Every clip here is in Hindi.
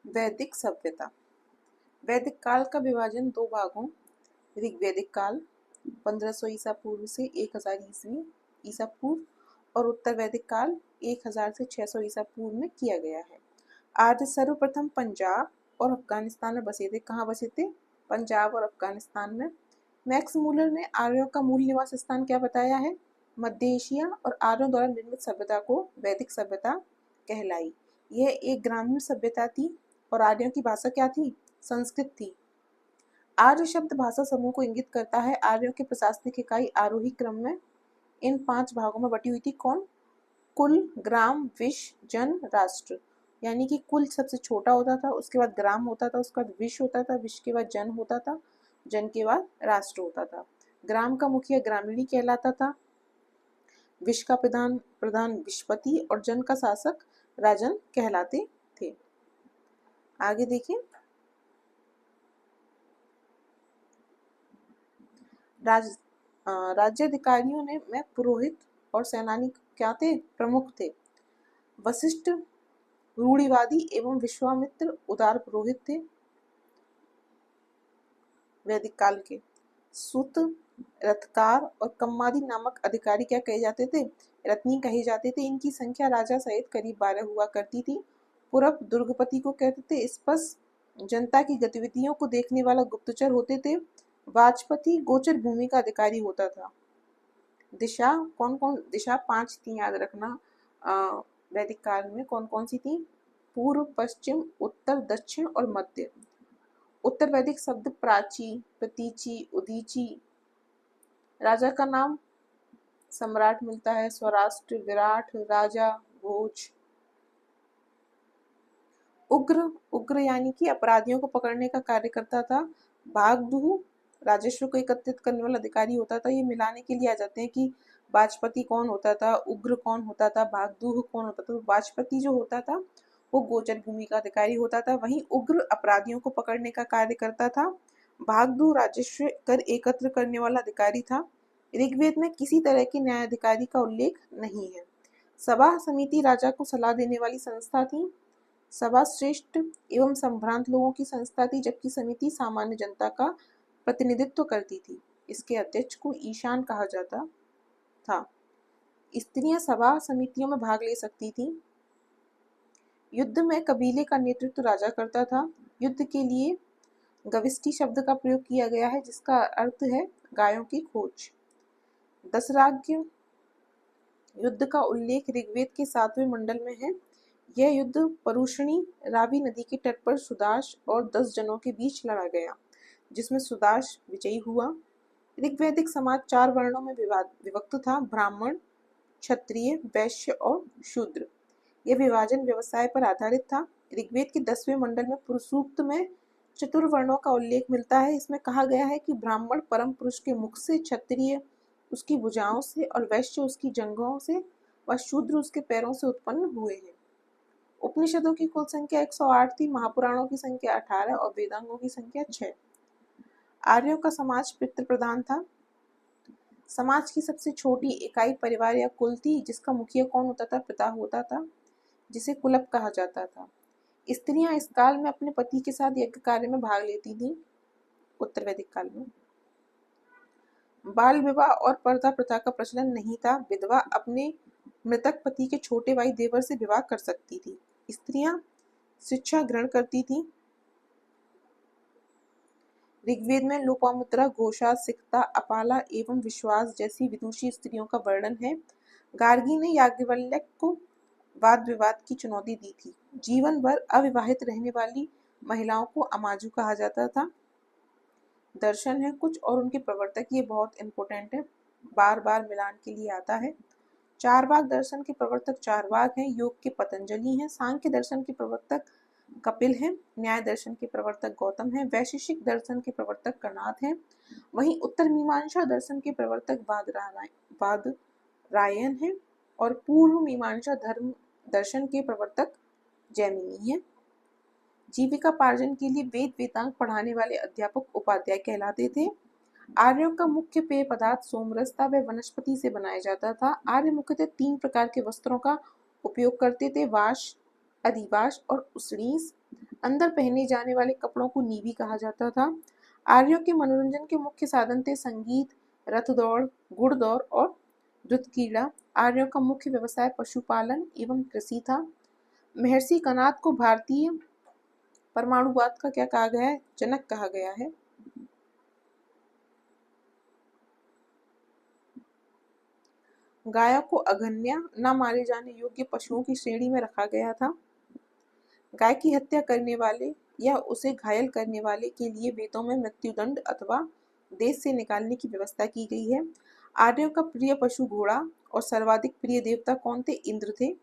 वैदिक सभ्यता। वैदिक काल का विभाजन दो भागों ऋग्वैदिक काल 1500 ईसा पूर्व से 1000 ईस्वी ईसा पूर्व और उत्तर वैदिक काल 1000 से 600 ईसा पूर्व में किया गया है। आर्य सर्वप्रथम पंजाब और अफगानिस्तान में बसे थे। कहाँ बसे थे? पंजाब और अफगानिस्तान में। मैक्स मूलर ने आर्यों का मूल निवास स्थान क्या बताया है? मध्य एशिया और आर्यों द्वारा निर्मित सभ्यता को वैदिक सभ्यता कहलाई। यह एक ग्रामीण सभ्यता थी और आर्यों की भाषा क्या थी? संस्कृत थी। आर्य शब्द भाषा समूह को इंगित करता है। आर्यों की प्रशासनिक इकाई आरोही क्रम में इन 5 भागों में बटी हुई थी। कौन? कुल, ग्राम, विश, जन, राष्ट्र। यानी कि कुल सबसे छोटा होता था, उसके बाद ग्राम होता था, उसके बाद विश होता था, विश के बाद जन होता था, जन के बाद राष्ट्र होता था। ग्राम का मुखिया ग्रामीणी कहलाता था, विश का प्रधान विशपति और जन का शासक राजन कहलाते थे। आगे देखिए, राज्याधिकारियों में पुरोहित और सेनानी क्या थे? प्रमुख थे। वशिष्ठ रूढ़िवादी एवं विश्वामित्र उदार पुरोहित थे वैदिक काल के। सूत, रथकार और कम्मादि नामक अधिकारी क्या कहे जाते थे? रत्नी कहे जाते थे। इनकी संख्या राजा सहित करीब 12 हुआ करती थी। पूरब दुर्गपति को कहते थे। स्पष्ट जनता की गतिविधियों को देखने वाला गुप्तचर होते थे। वाजपति गोचर भूमि का अधिकारी होता था। दिशा कौन कौन? दिशा 5 थी, याद रखना। वैदिक काल में कौन कौन सी थी? पूर्व, पश्चिम, उत्तर, दक्षिण और मध्य। उत्तर वैदिक शब्द प्राची, प्रतीची, उदीची। राजा का नाम सम्राट मिलता है। स्वराष्ट्र, विराट, राजा, भोज। उग्र, उग्र यानी कि अपराधियों को पकड़ने का कार्य करता था। भागदूह राजस्व को एकत्रित करने वाला अधिकारी होता था। ये मिलाने के लिए आ जाते हैं कि वाजपति कौन होता था, उग्र कौन होता था, भागदूह कौन होता था। वाजपति जो होता था वो गोचर भूमि का अधिकारी होता था, वहीं उग्र अपराधियों को पकड़ने का कार्य करता था। भागदूह राजस्व कर एकत्र करने वाला अधिकारी था। ऋग्वेद में किसी तरह के न्यायाधिकारी का उल्लेख नहीं है। सभा समिति राजा को सलाह देने वाली संस्था थी। सभा श्रेष्ठ एवं संभ्रांत लोगों की संस्था थी, जबकि समिति सामान्य जनता का प्रतिनिधित्व करती थी। इसके अध्यक्ष को ईशान कहा जाता था। स्त्रियां सभा समितियों में भाग ले सकती थीं। युद्ध में कबीले का नेतृत्व राजा करता था। युद्ध के लिए गविष्टि शब्द का प्रयोग किया गया है, जिसका अर्थ है गायों की खोज। दशराज्य युद्ध का उल्लेख ऋग्वेद के 7वें मंडल में है। यह युद्ध परुषणी रावी नदी के तट पर सुदाश और 10 जनों के बीच लड़ा गया, जिसमें सुदाश विजयी हुआ। ऋग्वैदिक समाज 4 वर्णों में विभक्त था: ब्राह्मण, क्षत्रिय, वैश्य और शूद्र। यह विभाजन व्यवसाय पर आधारित था। ऋग्वेद के 10वें मंडल में पुरुषसूक्त में चतुर्वर्णों का उल्लेख मिलता है। इसमें कहा गया है कि ब्राह्मण परम पुरुष के मुख से, क्षत्रिय उसकी भुजाओं से और वैश्य उसकी जंघों से व शूद्र उसके पैरों से उत्पन्न हुए हैं। उपनिषदों की कुल संख्या 108 थी, महापुराणों की संख्या 18 और वेदांगों की संख्या 6। आर्यों का समाज पितृ प्रधान था। समाज की सबसे छोटी इकाई परिवार या कुल थी, जिसका मुखिया कौन होता था? पिता होता था, जिसे कुलप कहा जाता था। स्त्रियां इस काल में अपने पति के साथ यज्ञ कार्य में भाग लेती थीं। उत्तर वैदिक काल में बाल विवाह और पर्दा प्रथा का प्रचलन नहीं था। विधवा अपने मृतक पति के छोटे भाई देवर से विवाह कर सकती थी। स्त्रियां शिक्षा ग्रहण करती थीं। ऋग्वेद में लोपामुद्रा, घोषा, सिकता, अपाला एवं विश्वास जैसी विदुषी स्त्रियों का वर्णन है। गार्गी ने याज्ञवल्क्य को वाद विवाद की चुनौती दी थी। जीवन भर अविवाहित रहने वाली महिलाओं को अमाजु कहा जाता था। दर्शन है कुछ और उनके प्रवर्तक, ये बहुत इंपॉर्टेंट है, बार बार मिलान के लिए आता है। चारवाक दर्शन के प्रवर्तक चारवाक हैं। योग के पतंजलि हैं। सांख्य दर्शन के प्रवर्तक कपिल हैं। न्याय दर्शन के प्रवर्तक गौतम हैं। वैशेषिक दर्शन के प्रवर्तक कणाद हैं। वहीं उत्तर मीमांसा दर्शन के प्रवर्तक बादरायन हैं और पूर्व मीमांसा धर्म दर्शन के प्रवर्तक जैमिनी हैं। जीविकापार्जन के लिए वेद वेदांग पढ़ाने वाले अध्यापक उपाध्याय कहलाते थे। आर्यों का मुख्य पेय पदार्थ सोमरस था, वह वनस्पति से बनाया जाता था। आर्य मुख्यतः 3 प्रकार के वस्त्रों का उपयोग करते थे: वाश, अधिवाश और उष्णीस। अंदर पहने जाने वाले कपड़ों को नीवी कहा जाता था। आर्यों के मनोरंजन के मुख्य साधन थे संगीत, रथ दौड़, घुड़दौड़ और द्रुत क्रीड़ा। आर्यों का मुख्य व्यवसाय पशुपालन एवं कृषि था। महर्षि कणाद को भारतीय परमाणुवाद का क्या कहा गया है? जनक कहा गया है। गायों को अगन्य न मारे जाने योग्य पशुओं की श्रेणी में रखा गया था। गाय की हत्या करने वाले या उसे घायल करने वाले के लिए वेदों में मृत्युदंड अथवा देश से निकालने की व्यवस्था की गई है। आर्यों का प्रिय पशु घोड़ा और सर्वाधिक प्रिय देवता कौन थे? इंद्र थे।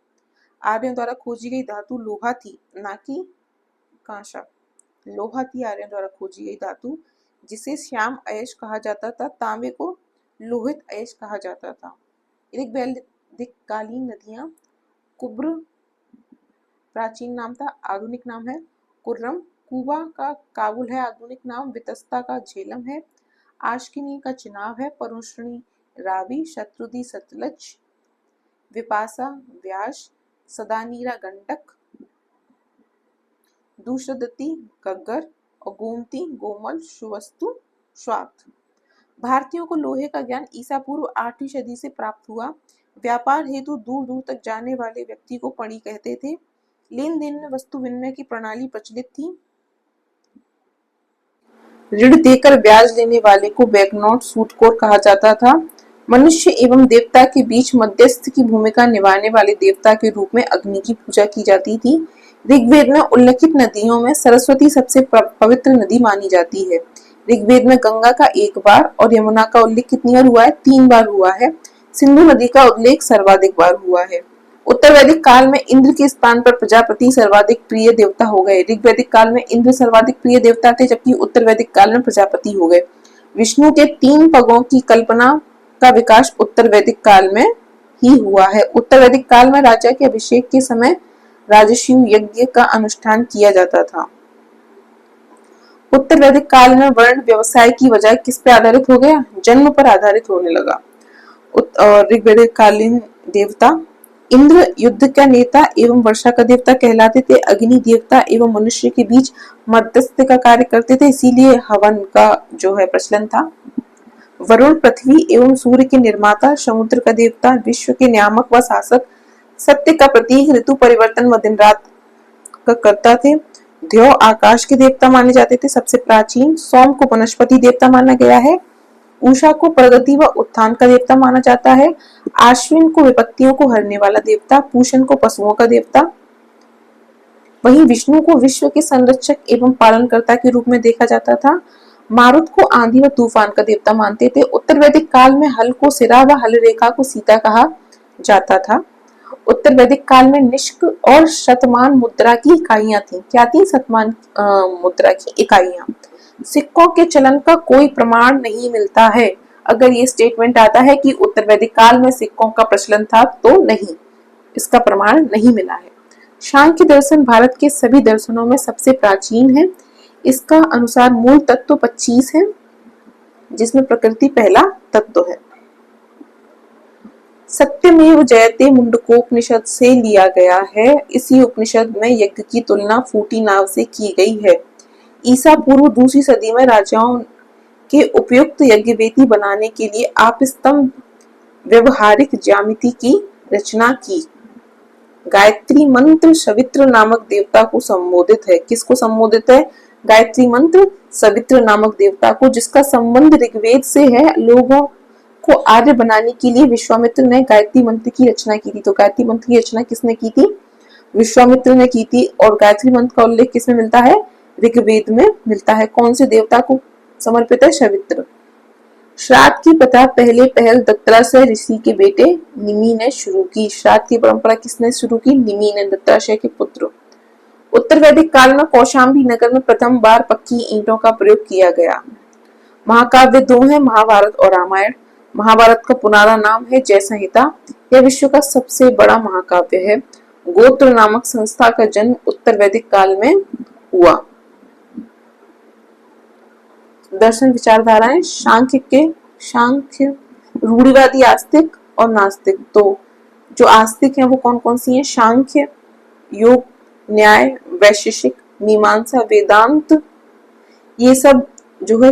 आर्यों द्वारा खोजी गई धातु लोहा थी, ना कि कांसा। लोहा थी आर्यों द्वारा खोजी गई धातु, जिसे श्याम अयस्क कहा जाता था। तांबे को लोहित अयस्क कहा जाता था। ऋग्वैदिक कालीन नदियां कुब्र प्राचीन नाम था, आधुनिक नाम है कुर्रम। कुबा का काबुल है, आधुनिक नाम। वितस्ता का झेलम है। आश्किनी का चिनाब है। परुष्णी रावी। शत्रुदी सतलज। विपासा व्यास। सदानीरा गंडक। दूषदती गग्गर और गोमती गोमल सुवस्तु स्वात। भारतीयों को लोहे का ज्ञान ईसा पूर्व 8वीं सदी से प्राप्त हुआ। व्यापार हेतु दूर दूर तक जाने वाले व्यक्ति को पणी कहते थे। लेन देन में वस्तु विनिमय की प्रणाली प्रचलित थी। ऋण देकर ब्याज लेने वाले को बैंकनोट सूदखोर कहा जाता था। मनुष्य एवं देवता के बीच मध्यस्थ की भूमिका निभाने वाले देवता के रूप में अग्नि की पूजा की जाती थी। ऋग्वेद में उल्लेखित नदियों में सरस्वती सबसे पवित्र नदी मानी जाती है। ऋग्वेद में गंगा का 1 बार और यमुना का उल्लेख कितनी बार हुआ है? 3 बार हुआ है। सिंधु नदी का उल्लेख सर्वाधिक बार हुआ है। उत्तर वैदिक काल में इंद्र के स्थान पर प्रजापति सर्वाधिक प्रिय देवता हो गए। ऋग्वैदिक काल में इंद्र सर्वाधिक प्रिय देवता थे, जबकि उत्तर वैदिक काल में प्रजापति हो गए। विष्णु के 3 पगों की कल्पना का विकास उत्तर वैदिक काल में ही हुआ है। उत्तर वैदिक काल में राजा के अभिषेक के समय राजसूय यज्ञ का अनुष्ठान किया जाता था। उत्तर वैदिक काल में वर्ण व्यवसाय की बजाय किस पे आधारित हो गया? जन्म पर आधारित होने लगा। ऋग्वैदिक कालीन देवता इंद्र युद्ध का नेता एवं वर्षा का देवता कहलाते थे। अग्नि देवता एवं मनुष्य के बीच मध्यस्थ का कार्य करते थे, इसीलिए हवन का जो है प्रचलन था। वरुण पृथ्वी एवं सूर्य के निर्माता, समुद्र का देवता, विश्व के नियामक व शासक, सत्य का प्रतीक, ऋतु परिवर्तन व दिन रात का कर्ता थे। देव आकाश के देवता माने जाते थे। सबसे प्राचीन सोम को वनस्पति देवता माना गया है। उषा को प्रगति व उत्थान का देवता माना जाता है। आश्विन को विपत्तियों को हरने वाला देवता, पूषण को पशुओं का देवता। वहीं विष्णु को विश्व के संरक्षक एवं पालनकर्ता के रूप में देखा जाता था। मारुत को आंधी व तूफान का देवता मानते थे। उत्तर वैदिक काल में हल को सिरा व हल रेखा को सीता कहा जाता था। उत्तर वैदिक काल में निष्क और शतमान मुद्रा की इकाइयां थी। क्या थी? शतमान मुद्रा की इकाइयां। सिक्कों के चलन का कोई प्रमाण नहीं मिलता है। अगर ये स्टेटमेंट आता है कि उत्तर वैदिक काल में सिक्कों का प्रचलन था, तो नहीं, इसका प्रमाण नहीं मिला है। सांख्य दर्शन भारत के सभी दर्शनों में सबसे प्राचीन है। इसका अनुसार मूल तत्व 25 है, जिसमें प्रकृति पहला तत्व है। सत्यमेव जयते मुंडकोपनिषद से लिया गया है। इसी उपनिषद में यज्ञ की तुलना फूटी नाव से की गई है। ईसा पूर्व 2वीं सदी में राजाओं के उपयुक्त यज्ञवेदी बनाने के लिए आपस्तंभ व्यवहारिक ज्यामिति की रचना की। गायत्री मंत्र सवित्र नामक देवता को संबोधित है। किसको संबोधित है? गायत्री मंत्र सवित्र नामक देवता को, जिसका संबंध ऋग्वेद से है। लोगों को आर्य बनाने के लिए विश्वामित्र ने गायत्री मंत्र की रचना की थी। तो गायत्री मंत्र की रचना किसने की थी? विश्वामित्र ने की थी। और गायत्री मंत्र का उल्लेख किसमें मिलता है? ऋग्वेद में मिलता है। कौन से देवता को समर्पित है? सवित्र। श्राद्ध की प्रथा पहले पहल दत्तात्रेय ऋषि के बेटे निमि ने शुरू की। श्राद्ध की परंपरा किसने शुरू की? निमि ने, दत्तात्रेय के पुत्र। उत्तर वैदिक काल में कौशाम्बी नगर में प्रथम बार पक्की ईंटों का प्रयोग किया गया। महाकाव्य 2 है, महाभारत और रामायण। महाभारत का पुराना नाम है जय संहिता। यह विश्व का सबसे बड़ा महाकाव्य है। गोत्र नामक संस्था का जन्म उत्तर वैदिक काल में हुआ। दर्शन विचारधाराएं सांख्य, रूढ़िवादी आस्तिक और नास्तिक। तो जो आस्तिक हैं वो कौन कौन सी हैं? सांख्य, योग, न्याय, वैशेषिक, मीमांसा, वेदांत, ये सब जो है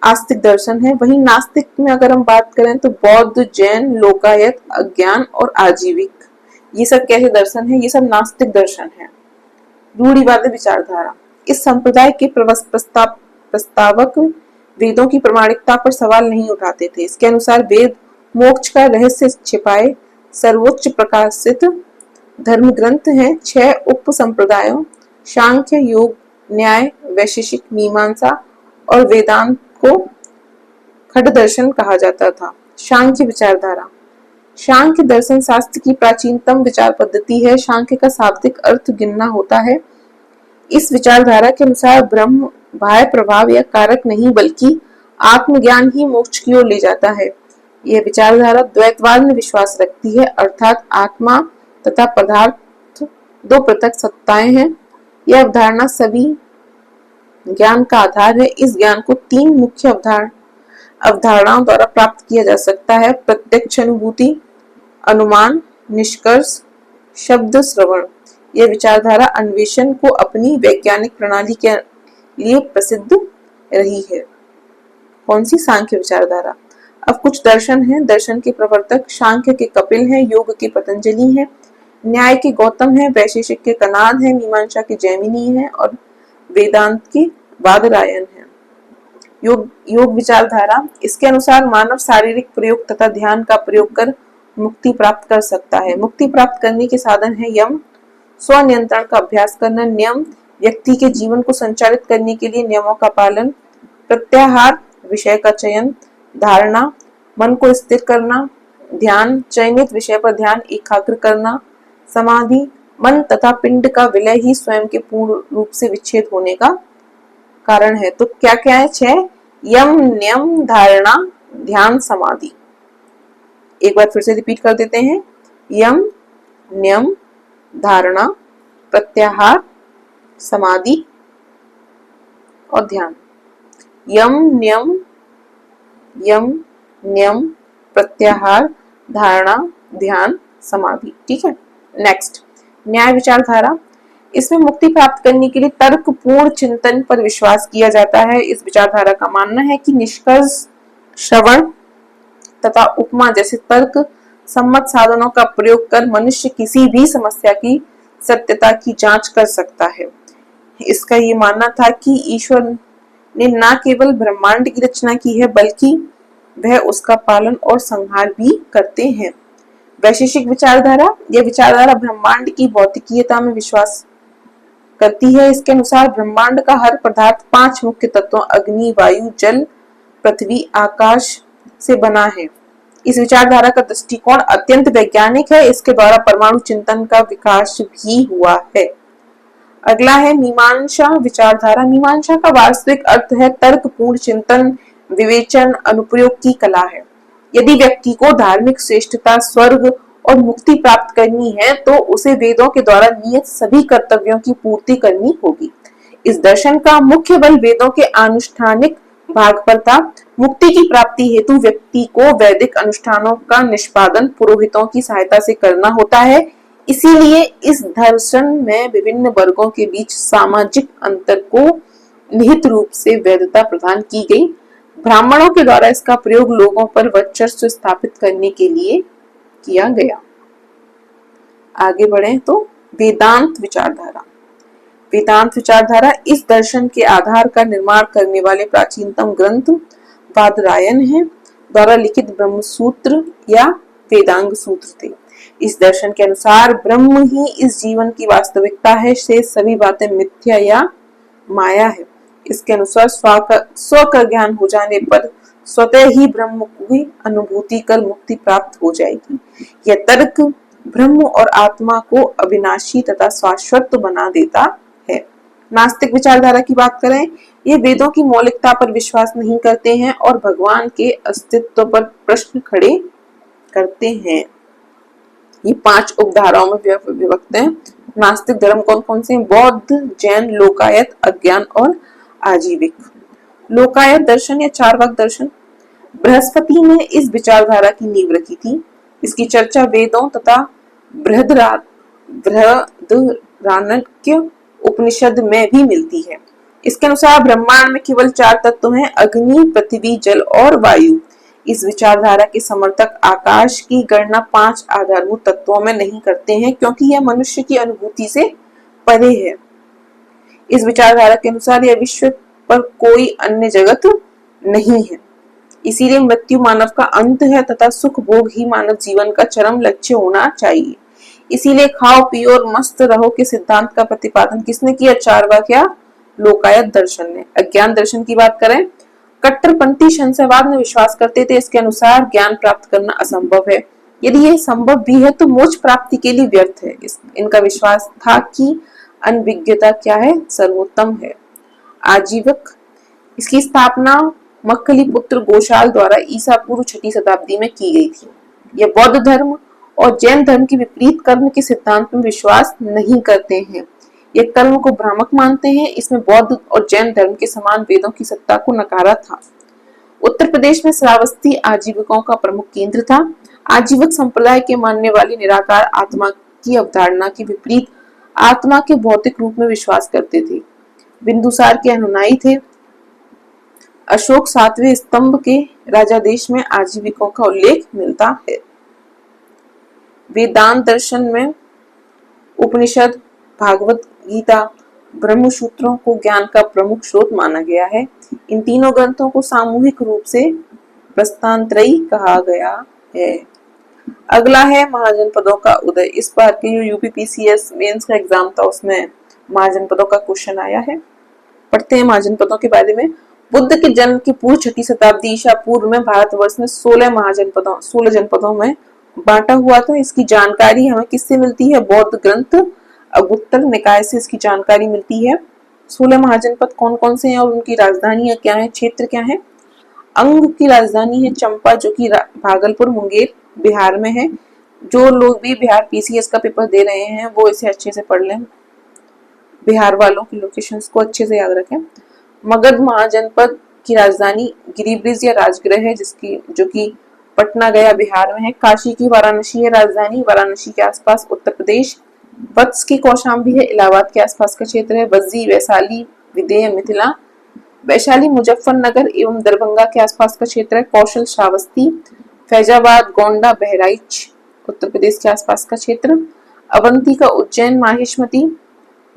आस्तिक दर्शन है। वहीं नास्तिक में अगर हम बात करें तो बौद्ध, जैन, लोकायत, अज्ञान और आजीविक, ये सब कैसे दर्शन है? ये सब नास्तिक दर्शन है। रूढ़िवादी विचारधारा, इस संप्रदाय के प्रस्तावक वेदों की प्रामाणिकता पर सवाल नहीं उठाते थे। इसके अनुसार वेद मोक्ष का रहस्य छिपाए सर्वोच्च प्रकाशित धर्म ग्रंथ हैं। 6 उप संप्रदायों सांख्य, योग, न्याय, वैशेषिक, मीमांसा और वेदांत को खड दर्शन कहा जाता था। सांख्य विचारधारा, सांख्य दर्शन शास्त्र की प्राचीनतम विचार पद्धति है। सांख्य का शाब्दिक अर्थ गिनना होता है। इस विचारधारा के अनुसार ब्रह्म बाह्य प्रभाव या कारक नहीं बल्कि आत्मज्ञान ही मोक्ष की ओर ले जाता है। यह विचारधारा द्वैतवाद में विश्वास रखती है, अर्थात आत्मा तथा पदार्थ दो पृथक सत्ताएं हैं। यह अवधारणा सभी ज्ञान का आधार है। इस ज्ञान को 3 मुख्य अवधारणाओं द्वारा प्राप्त किया जा सकता है: प्रत्यक्ष अनुभूति, अनुमान, निष्कर्ष, शब्द श्रवण। यह विचारधारा अन्वेषण को अपनी वैज्ञानिक प्रणाली के लिए प्रसिद्ध रही है। कौन सी? सांख्य विचारधारा। अब कुछ दर्शन हैं। दर्शन के प्रवर्तक सांख्य के कपिल हैं, योग के पतंजलि हैं, न्याय के गौतम हैं, वैशेषिक के कनाद हैं, मीमांसा के जैमिनी हैं और वेदांत के बादरायण हैं। योग विचारधारा, इसके अनुसार मानव शारीरिक प्रयोग तथा ध्यान का प्रयोग कर मुक्ति प्राप्त कर सकता है। मुक्ति प्राप्त करने के साधन है यम, स्व नियंत्रण का अभ्यास करना, नियम, व्यक्ति के जीवन को संचालित करने के लिए नियमों का पालन, प्रत्याहार, विषय का चयन, धारणा, मन को स्थिर करना, ध्यान, चयनित विषय पर ध्यान एकाग्र करना, समाधि, मन तथा पिंड का विलय ही स्वयं के पूर्ण रूप से विच्छेद होने का कारण है। तो क्या क्या है? 6: यम, नियम, धारणा, ध्यान, समाधि। एक बार फिर से रिपीट कर देते हैं: यम, नियम, धारणा, प्रत्याहार, समाधि और ध्यान। यम नियम, प्रत्याहार, धारणा, ध्यान, समाधि। ठीक है। नेक्स्ट, न्याय विचारधारा। इसमें मुक्ति प्राप्त करने के लिए तर्कपूर्ण चिंतन पर विश्वास किया जाता है। इस विचारधारा का मानना है कि निष्कर्ष, श्रवण तथा उपमा जैसे तर्क सम्मत साधनों का प्रयोग कर मनुष्य किसी भी समस्या की सत्यता की जांच कर सकता है। इसका ये मानना था कि ईश्वर ने न केवल ब्रह्मांड की रचना की है बल्कि वह उसका पालन और संहार भी करते हैं। वैशेषिक विचारधारा, यह विचारधारा ब्रह्मांड की भौतिकीयता में विश्वास करती है। इसके अनुसार ब्रह्मांड का हर पदार्थ 5 मुख्य तत्वों अग्नि, वायु, जल, पृथ्वी, आकाश से बना है। इस विचारधारा का दृष्टिकोण अत्यंत वैज्ञानिक है। इसके द्वारा परमाणु चिंतन का विकास भी हुआ है। अगला है मीमांसा विचारधारा। मीमांसा का वास्तविक अर्थ है तर्कपूर्ण चिंतन, विवेचन, अनुप्रयोग की कला है। यदि व्यक्ति को धार्मिक श्रेष्ठता, स्वर्ग और मुक्ति प्राप्त करनी है तो उसे वेदों के द्वारा नियत सभी कर्तव्यों की पूर्ति करनी होगी। इस दर्शन का मुख्य बल वेदों के अनुष्ठानिक भाग पर था। मुक्ति की प्राप्ति हेतु व्यक्ति को वैदिक अनुष्ठानों का निष्पादन पुरोहितों की सहायता से करना होता है। इसीलिए इस दर्शन में विभिन्न वर्गों के बीच सामाजिक अंतर को निहित रूप से वैधता प्रदान की गई। ब्राह्मणों के द्वारा इसका प्रयोग लोगों पर वर्चस्व स्थापित करने के लिए किया गया। आगे बढ़े तो वेदांत विचारधारा। वेदांत विचारधारा इस दर्शन के आधार का निर्माण करने वाले प्राचीनतम ग्रंथ बादरायण है द्वारा लिखित ब्रह्मसूत्र या वेदांग सूत्र थे। इस दर्शन के अनुसार ब्रह्म ही इस जीवन की वास्तविकता है, शेष सभी बातें मिथ्या या माया है। इसके अनुसार स्व का ज्ञान हो जाने पर स्वतः ही ब्रह्म की अनुभूति कर मुक्ति प्राप्त हो जाएगी। यह तर्क ब्रह्म और आत्मा को अविनाशी तथा शाश्वत बना देता है। नास्तिक विचारधारा की बात करें, ये वेदों की मौलिकता पर विश्वास नहीं करते हैं और भगवान के अस्तित्व पर प्रश्न खड़े करते हैं। ये 5 उपधाराओं में विभक्त हैं। नास्तिक धर्म कौन कौन से? बौद्ध, जैन, लोकायत, अज्ञान और आजीविक। लोकायत दर्शन या चार्वाक दर्शन, बृहस्पति ने इस विचारधारा की नींव रखी थी। इसकी चर्चा वेदों तथा बृहदारण्यक उपनिषद में भी मिलती है। इसके अनुसार ब्रह्मांड में केवल 4 तत्व हैं, अग्नि, पृथ्वी, जल और वायु। इस विचारधारा के समर्थक आकाश की गणना 5 आधारभूत तत्वों में नहीं करते हैं, क्योंकि यह मनुष्य की अनुभूति से परे है। इस विचारधारा के अनुसार यह विश्व पर कोई अन्य जगत नहीं है। इसीलिए मृत्यु मानव का अंत है तथा सुख भोग ही मानव जीवन का चरम लक्ष्य होना चाहिए। इसीलिए खाओ पियो और मस्त रहो के सिद्धांत का प्रतिपादन किसने किया? चार्वाक, लोकायत दर्शन ने। अज्ञान दर्शन की बात करें, कट्टरपंथी संशयवाद में विश्वास करते थे इसके अनुसार ज्ञान प्राप्त करना असंभव है। यदि यह संभव भी है तो मोक्ष प्राप्ति के लिए व्यर्थ है। इनका विश्वास था कि अनभिज्ञता क्या है? सर्वोत्तम है। आजीवक, इसकी स्थापना मक्खली पुत्र गोशाल द्वारा ईसा पूर्व 6वीं शताब्दी में की गई थी। यह बौद्ध धर्म और जैन धर्म के विपरीत कर्म के सिद्धांत में विश्वास नहीं करते हैं। ये कर्म को भ्रामक मानते हैं। इसमें बौद्ध और जैन धर्म के समान वेदों की सत्ता को नकारा था। उत्तर प्रदेश में श्रावस्ती आजीविकों का प्रमुख केंद्र था। आजीवक संप्रदाय के मानने वाले निराकार आत्मा की अवधारणा के विपरीत आत्मा के भौतिक रूप में विश्वास करते थे। बिंदुसार के अनुयायी थे। अशोक 7वें स्तंभ के राजादेश में आजीविकों का उल्लेख मिलता है। वेदांत दर्शन में उपनिषद, भागवत गीता, ब्रह्मसूत्रों को ज्ञान का प्रमुख स्रोत माना गया है। इन तीनों ग्रंथों को सामूहिक रूप से प्रस्थानत्रयी कहा गया है। अगला है महाजनपदों का उदय। इस बार के जो यूपीपीसीएस मेंस का एग्जाम था उसमें महाजनपदों का क्वेश्चन आया है। पढ़ते हैं महाजनपदों के बारे में। बुद्ध के जन्म की पूर्व 6वीं शताब्दी ईसा पूर्व में भारतवर्ष में 16 जनपदों में बांटा हुआ था। इसकी जानकारी हमें किससे मिलती है? बौद्ध ग्रंथ अगुत्तर निकाय से इसकी जानकारी मिलती है। 16 महाजनपद कौन कौन से हैं और उनकी राजधानियां क्या है, क्षेत्र क्या है? अंग की राजधानी है चंपा, जो कि भागलपुर मुंगेर बिहार में है। जो लोग भी बिहार पीसीएस का पेपर दे रहे हैं वो इसे अच्छे से पढ़ लें। बिहार वालों की लोकेशंस को अच्छे से याद रखें। मगध महाजनपद की राजधानी गिरिब्रिज या राजगृह है, जो कि पटना गया बिहार में है। काशी की वाराणसी है राजधानी। वाराणसी के आसपास उत्तर प्रदेश। वत्स की कौशाम्बी है, इलाहाबाद के आसपास का क्षेत्र है। वज्जी, वैशाली, विदेह, मिथिला। वैशाली मुजफ्फरनगर एवं दरभंगा के आसपास का क्षेत्र है। कौशल, श्रावस्ती, फैजाबाद, गोंडा, बहराइच उत्तर प्रदेश के आसपास का क्षेत्र। अवंती का उज्जैन, माहिष्मती,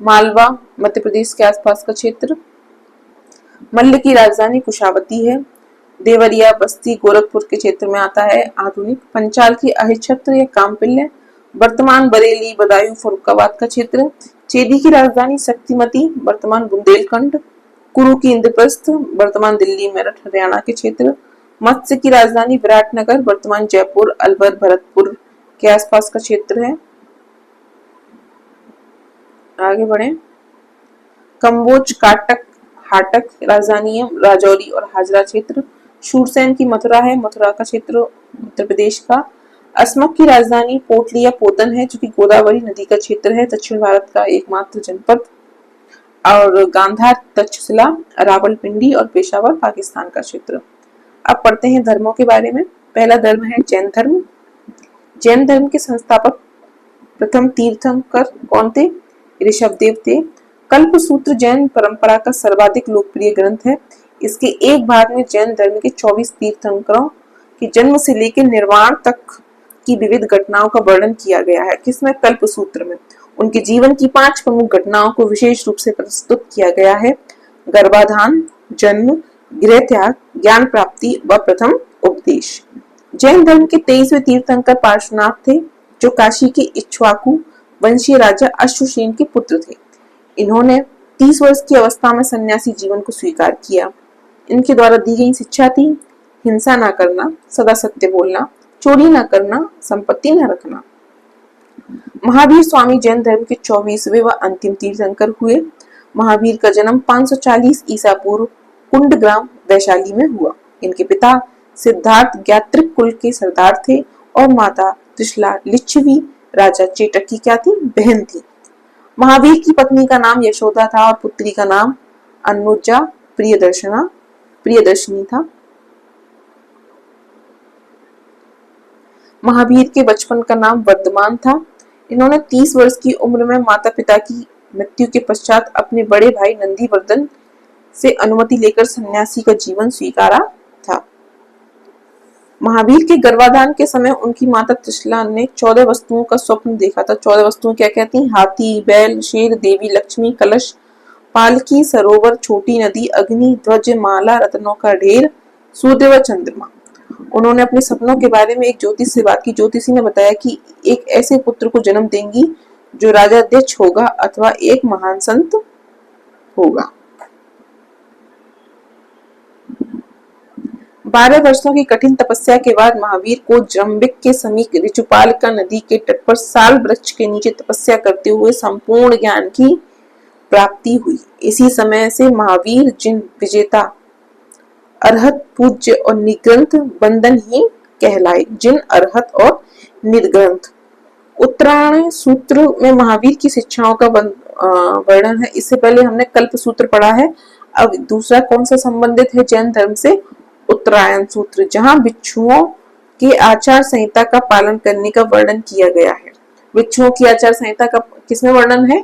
मालवा मध्य प्रदेश के आसपास का क्षेत्र। मल्ल की राजधानी कुशावती है। देवरिया, बस्ती, गोरखपुर के क्षेत्र में आता है। आधुनिक पंचाल की अहिच्छत्र या कामपिल्य, वर्तमान बरेली, बदायूं, फर्रुखाबाद का क्षेत्र। चेदी की राजधानी शक्तिमती, वर्तमान बुंदेलखंड। कुरु की इंद्रप्रस्थ, वर्तमान दिल्ली, मेरठ, हरियाणा के क्षेत्र। मत्स्य की राजधानी विराटनगर, वर्तमान जयपुर, अलवर, भरतपुर के आसपास का क्षेत्र है। आगे बढ़े। कंबोज, काटक, हाटक राजधानी है। राजौरी और हाजरा क्षेत्र। शूरसेन की मथुरा है, मथुरा का क्षेत्र उत्तर प्रदेश का। असमक की राजधानी पोटली या पोतन है, जो कि गोदावरी नदी का क्षेत्र है, दक्षिण भारत का एकमात्र जनपद। और गांधार, तक्षशिला, रावलपिंडी और पेशावर पाकिस्तान का क्षेत्र। अब पढ़ते हैं धर्मों के बारे में। पहला धर्म है जैन धर्म। जैन धर्म के संस्थापक प्रथम तीर्थंकर कौन थे? ऋषभदेव थे। कल्पसूत्र जैन परंपरा का सर्वाधिक लोकप्रिय ग्रंथ है। इसके एक भाग में जैन धर्म के 24 तीर्थंकरों के जन्म से लेकर निर्वाण तक की विविध घटनाओं का वर्णन किया गया है। किसमें? कल्पसूत्र में। उनके जीवन की 5 प्रमुख घटनाओं को विशेष रूप से प्रस्तुत किया गया है। गर्भाधान, जन्म, गृह त्याग, ज्ञान प्राप्ति व प्रथम उपदेश। जैन धर्म के 23वें तीर्थंकर पार्श्वनाथ थे, जो काशी के इक्ष्वाकु वंशीय राजा अश्वसेन के पुत्र थे। इन्होंने 30 वर्ष की अवस्था में सन्यासी जीवन को स्वीकार किया। इनके द्वारा दी गई शिक्षा थी हिंसा न करना, सदा सत्य बोलना, चोरी न करना, संपत्ति न रखना। महावीर स्वामी जैन धर्म के 24वें व अंतिम तीर्थंकर हुए। महावीर का जन्म 540 ईसा पूर्व कुंडग्राम वैशाली में हुआ। इनके पिता सिद्धार्थ ज्ञात्रिक कुल के सरदार थे और माता त्रिशला लिच्छवी राजा चेटक की क्या थी? बहन थी। महावीर की पत्नी का नाम यशोदा था और पुत्री का नाम अनुजा प्रियदर्शनी था। महावीर के बचपन का नाम वर्धमान था। इन्होंने 30 वर्ष की उम्र में माता पिता की मृत्यु के पश्चात अपने बड़े भाई नंदीवर्धन से अनुमति लेकर सन्यासी का जीवन स्वीकारा था। महावीर के गर्भाधान के समय उनकी माता त्रिशला ने 14 वस्तुओं का स्वप्न देखा था। 14 वस्तुएं क्या कहती? हाथी, बैल, शेर, देवी लक्ष्मी, कलश, पालकी, सरोवर, छोटी नदी, अग्नि, ध्वज, माला, रत्नों का ढेर, सूर्य व चंद्रमा। उन्होंने अपने सपनों के बारे में एक ज्योतिष से बात की। ज्योतिषी ने बताया कि एक ऐसे पुत्र को जन्म देंगी जो राजाध्यक्ष होगा अथवा एक महान संत होगा। 12 वर्षों की कठिन तपस्या के बाद महावीर को जम्बिक के समीप ऋचुपालिका नदी के तट पर साल वृक्ष के नीचे तपस्या करते हुए संपूर्ण ज्ञान की प्राप्ति हुई। इसी समय से महावीर जिन विजेता, अरहत, पूज्य और निग्रंथ बंधन ही कहलाए। जिन, अरहत और निर्ग्रंथ। उत्तरायण सूत्र में महावीर की शिक्षाओं का वर्णन है। इससे पहले हमने कल्प सूत्र पढ़ा है। अब दूसरा कौन सा संबंधित है जैन धर्म से? उत्तरायण सूत्र, जहां भिक्षुओं के आचार संहिता का पालन करने का वर्णन किया गया है। भिक्षुओं की आचार संहिता का किसमें वर्णन है?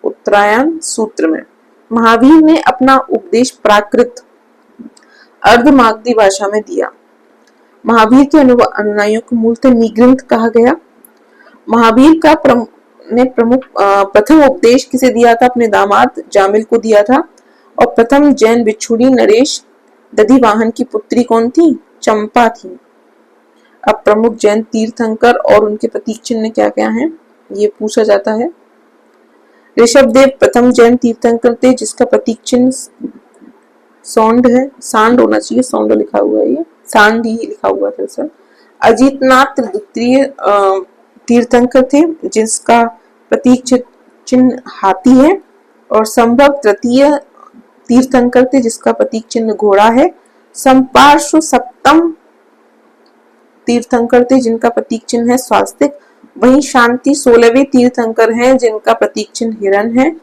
उत्तरायण सूत्र में। महावीर ने अपना उपदेश प्राकृत अर्धमागधी भाषा में दिया। महावीर के अनुयायियों को मूलतः निग्रंथ कहा गया। महावीर का प्रथम उपदेश किसे दिया था? अपने दामाद जामिल को दिया था। और प्रथम जैन भिक्षुणी नरेश दधिवाहन की पुत्री कौन थी? चंपा थी। अब प्रमुख जैन तीर्थंकर और उनके प्रतीक चिन्ह क्या क्या हैं, ये पूछा जाता है। ऋषभदेव प्रथम जैन तीर्थंकर थे जिसका प्रतीक चिन्ह सौंड है। सांड होना चाहिए, सौंड लिखा हुआ है, ये सांड ही लिखा हुआ था सर। अजितनाथ द्वितीय तीर्थंकर थे जिसका प्रतीक चिन्ह हाथी है। और संभव तृतीय तीर्थंकर थे जिसका प्रतीक चिन्ह घोड़ा है। संपार्श्व सप्तम तीर्थंकर थे जिनका प्रतीक चिन्ह है स्वास्तिक। वहीं शांति 16वें तीर्थंकर हैं जिनका प्रतीक चिन्ह हिरण है।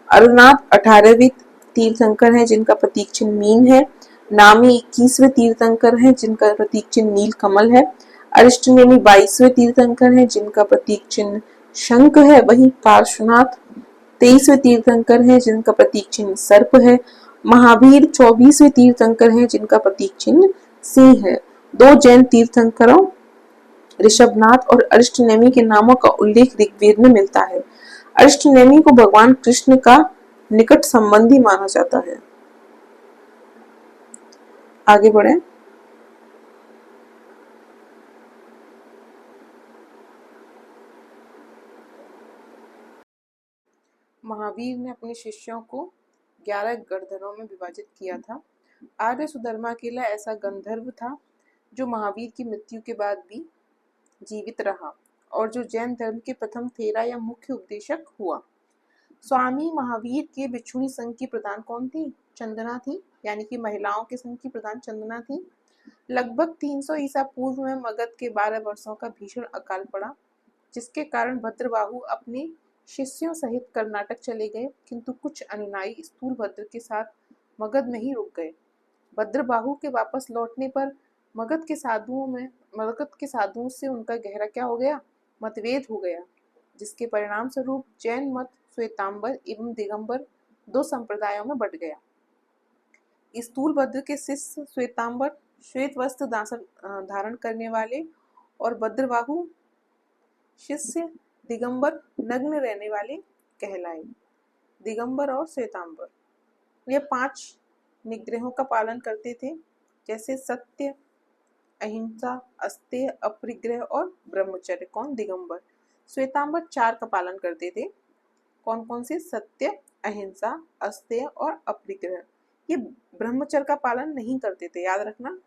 अरुणाथ 18वें तीर्थंकर हैं जिनका प्रतीक चिन्ह मीन है। नामी 21वें तीर्थंकर हैं जिनका प्रतीक चिन्ह नील कमल है। अरिष्टनेमी 22वें तीर्थंकर हैं जिनका प्रतीक चिन्ह शंख है। वहीं पार्श्वनाथ 23वें तीर्थंकर हैं जिनका प्रतीक चिन्ह सर्प है। महावीर 24वें तीर्थंकर हैं जिनका प्रतीक चिन्ह सिंह है। दो जैन तीर्थंकरों ऋषभनाथ और अरिष्टनेमी के नामों का उल्लेख ऋग्वेद में मिलता है। अरिष्टनेमी को भगवान कृष्ण का निकट संबंधी माना जाता है। आगे बढ़े। महावीर ने अपने शिष्यों को 11 गणधरों में विभाजित किया था। आर्य सुधर्मा केला ऐसा गंधर्व था जो महावीर की मृत्यु के बाद भी जीवित रहा और जो जैन धर्म के प्रथम थेरा या मुख्य उपदेशक हुआ। स्वामी महावीर के भिक्षुणी संघ की प्रधान कौन थी? चंदना थी, यानी कि महिलाओं के संघ की प्रधान चंदना थी। लगभग 300 ईसा पूर्व में मगध के 12 वर्षों का भीषण अकाल पड़ा जिसके कारण भद्रबाहु अपने शिष्यों सहित कर्नाटक चले गए, किंतु कुछ अनुयायी स्थूलभद्र के साथ मगध में ही रुक गए। भद्रबाहु के वापस लौटने पर मगध के साधुओं से उनका गहरा क्या हो गया? मतभेद हो गया, जिसके परिणाम स्वरूप जैन मत श्वेतांबर एवं दिगंबर दो संप्रदायों में बंट गया। स्थूलभद्र के शिष्य श्वेतांबर श्वेत वस्त्र धारण करने वाले और भद्रबाहु शिष्य दिगंबर नग्न रहने वाले कहलाए। दिगंबर और श्वेतांबर ये 5 निग्रहों का पालन करते थे, जैसे सत्य, अहिंसा, अस्तेय, अपरिग्रह और ब्रह्मचर्य। कौन? दिगंबर। श्वेतांबर 4 का पालन करते थे। कौन कौन से? सत्य, अहिंसा, अस्तेय और अपरिग्रह। ये ब्रह्मचर्य का पालन नहीं करते थे, याद रखना।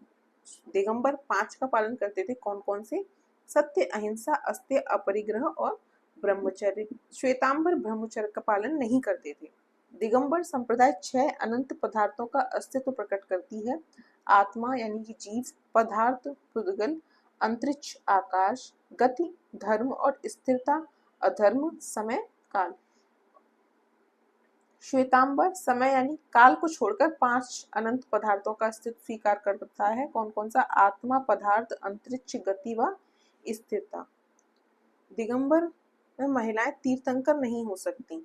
दिगंबर 5 का पालन करते थे। कौन कौन से? सत्य, अहिंसा, अस्तेय, अपरिग्रह और ब्रह्मचर्य। श्वेतांबर ब्रह्मचर्य का पालन नहीं करते थे। दिगंबर संप्रदाय 6 अनंत पदार्थों का अस्तित्व प्रकट करती है। आत्मा यानी कि जीव, पदार्थ, पुद्गल, अंतरिक्ष, आकाश, गति, धर्म और स्थिरता, अधर्म, समय, काल। श्वेतांबर समय यानी काल को छोड़कर 5 अनंत पदार्थों का अस्तित्व स्वीकार करता है। कौन कौन सा? आत्मा, पदार्थ, अंतरिक्ष, गति व स्थिरता। दिगंबर में महिलाएं तीर्थंकर नहीं हो सकती,